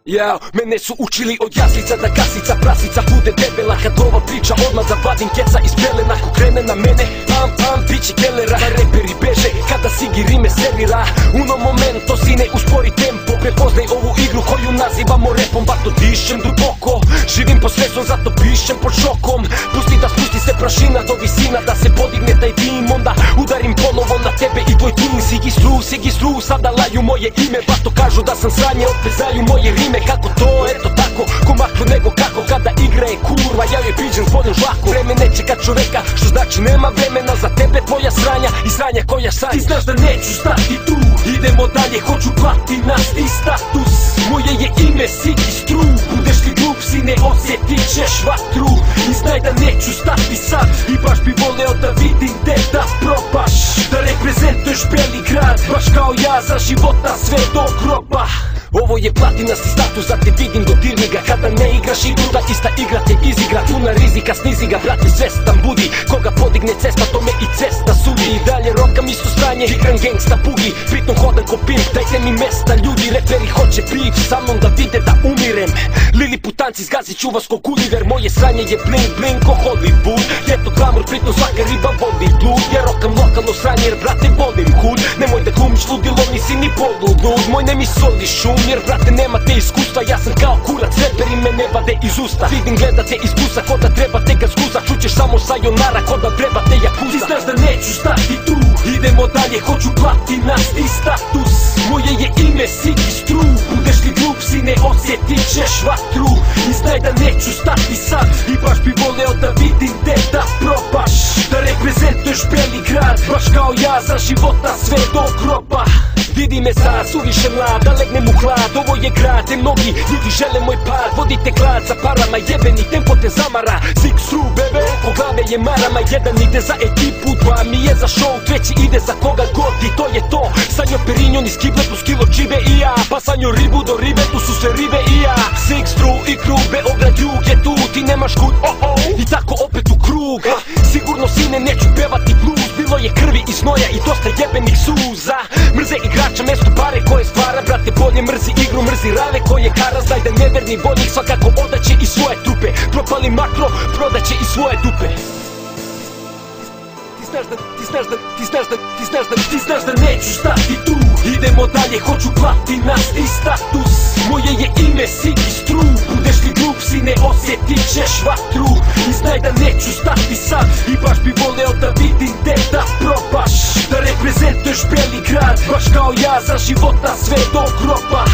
Ja, mene su učili od jaslica da kasica prasica bude debela. Kad ova priča odmah zavadim keca iz pelena. Ko krene na mene, bići kellera. Da reperi beže kada Sigi rime servira. Uno momento, sine, uspori tempo. Prepoznaj ovu igru koju nazivamo repom. Bato dišem duboko, živim po svesom, zato pišem pod šokom. Pusti da spusti se prašina do visina, da se podigne taj dim. Onda udarim ponovo na tebe i tvoj tim. Sigi stru, sada laju moje ime. Bato kažu da sam sranje, opet znaju moje rime. Kako to, eto tako, ko makro nego kako. Kada igra je kurva, ja joj priđem s boljom žvakom. Vreme ne čeka čoveka, što znači nema vremena za tebe, tvoja sranja i sranja koja sanja. Ti znaš da neću stati tu, idemo dalje, hoću platinasti status. Moje je ime Sigi Stru, budeš li glup sine, osjetit ćeš vatru. I znaj da neću stati sad, i baš bi voleo da vidim te da probaš. Da reprezentuješ Beli grad, baš kao ja, za života sve do groba. Ovo je platinasti status, da te vidim do dirniga. Kada ne igraš igru, da ista igra te izigra. Puna rizika, snizi ga, brate, svestan budi. Koga podigne cesta, tome i cesta sudi. I dalje rokam isto stranje, igram gangsta bugi. Pritom hodam ko pimp, dajte mi mesta ljudi. Reperi hoće bif, sa mnom da vide da umirem. Liliputanci, zgazit ću vas ko Gulliver. Moje sranje je bling bling ko Hollywood. Ljeto glamur, pritom svaka riba voli blud. Ja rokam lokalno sranje jer brate volim hud. Nemoj da glumiš ludilo, nisi ni polulud. Moj ne mi soli šum, jer brate nemate iskustva. Ja sam kao kurac, reperi me ne vade iz usta. Vidim gledate iz busa, ko da trebate ga skuza. Čućeš samo sayonara, ko da trebate jakuza. Ti znaš da neću stati tu, idemo dalje, hoću platinasti status. Moje je ime Sigi Stru, budeš li glup sine, osjetit ćeš vatru. I znaj da neću stati sad, i baš bi voleo da vidim te da probaš. Da reprezentuješ Beli grad, baš kao ja, za života sve do groba. Vidi me sad, suviše mlad, da legnem u hlad. Ovo je grad, te mnogi ljudi žele moj pad. Vodite glad za parama, jebeni tempo te zamara. Sigi Stru, bebe, po glave je marama. Jedan ide za ekipu, dva mi je za show, treći ide za koga god i to je to. Sanjo Perinjon iz Kible plus kilo čive i ja. Pa sanjo ribu do ribe, tu su sve ribe i ja. Sigi Stru i krug, Beograd jug je tu, ti nemaš kud, i tako opet u krug. Sigurno sine neću pevati blues, bilo je krvi i znoja i dosta jebenih suza. Mrze igrača mesto pare koje stvara, brate bolje mrzi igru, mrzi rave koje hara. Znaj da neverni vojnik svakako odaće i svoje trupe. Propali makro, prodaće i svoje dupe. Ti znaš da neću stati tu, idemo dalje, hoću platinasti status. Moje je ime Sigi Stru, budeš li glup sine, osjetit ćeš vatru. I znaj da neću stati sad, i baš bi voleo da vidim te da probaš. Da reprezentuješ Beli grad, baš kao ja, za života sve do groba.